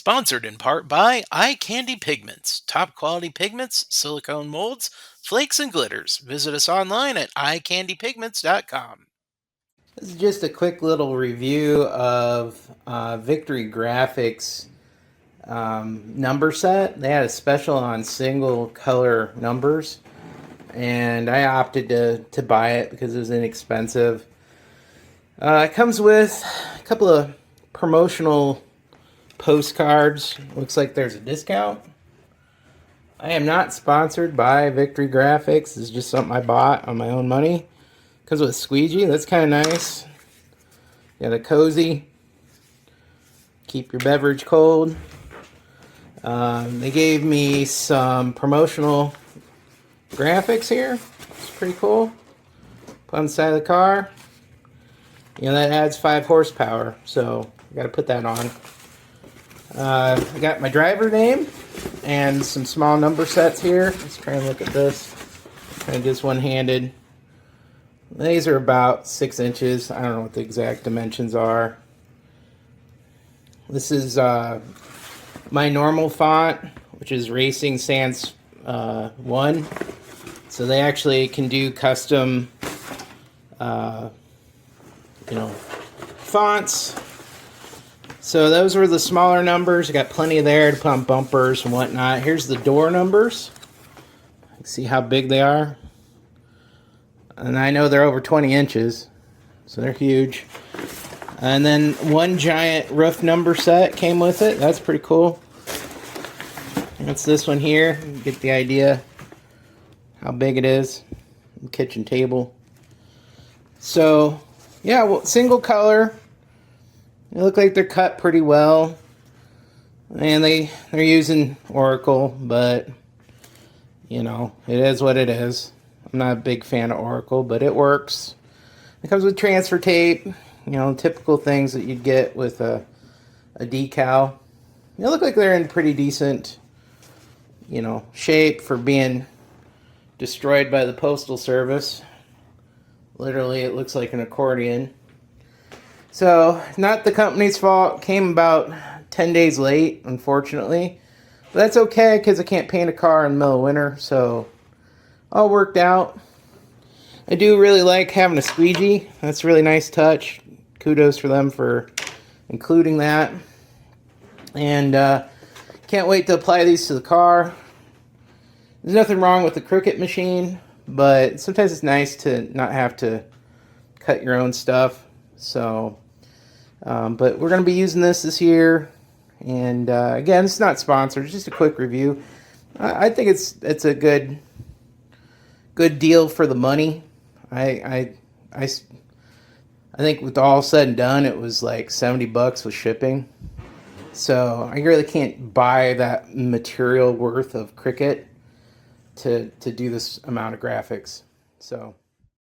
Sponsored in part by Eye Candy Pigments. Top quality pigments, silicone molds, flakes, and glitters. Visit us online at eyecandypigments.com. This is just a quick little review of Victory Graphix number set. They had a special on single color numbers, and I opted to buy it because it was inexpensive. It comes with a couple of promotional postcards. Looks like there's a discount. I am not sponsored by Victory Graphix. This is just something I bought on my own money. Comes with a squeegee. That's kind of nice. Got a cozy. Keep your beverage cold. They gave me some promotional graphics here. It's pretty cool. Put on the side of the car. You know, that adds 5 horsepower, so I got to put that on. I got my driver name and some small number sets here. Let's try and look at this. Kind of just one-handed. These are about 6 inches. I don't know what the exact dimensions are. This is my normal font, which is Racing Sans 1. So they actually can do custom, fonts. So those were the smaller numbers. I got plenty there to put on bumpers and whatnot. Here's the door numbers. See how big they are? And I know they're over 20 inches, so they're huge. And then one giant roof number set came with it. That's pretty cool. That's this one here. You get the idea how big it is. Kitchen table. So, yeah, well, single color. They look like they're cut pretty well. And they're using Oracle, but, you know, it is what it is. I'm not a big fan of Oracle, but it works. It comes with transfer tape, you know, typical things that you'd get with a decal. They look like they're in pretty decent, you know, shape for being destroyed by the Postal Service. Literally, it looks like an accordion. So, not the company's fault. Came about 10 days late, unfortunately. But that's okay, because I can't paint a car in the middle of winter, so all worked out. I do really like having a squeegee. That's a really nice touch. Kudos for them for including that. And can't wait to apply these to the car. There's nothing wrong with the Cricut machine, but sometimes it's nice to not have to cut your own stuff. So, but we're going to be using this year. And again, it's not sponsored. It's just a quick review. I think it's a good deal for the money. I think with all said and done, it was like $70 with shipping. So I really can't buy that material worth of Cricut to do this amount of graphics. So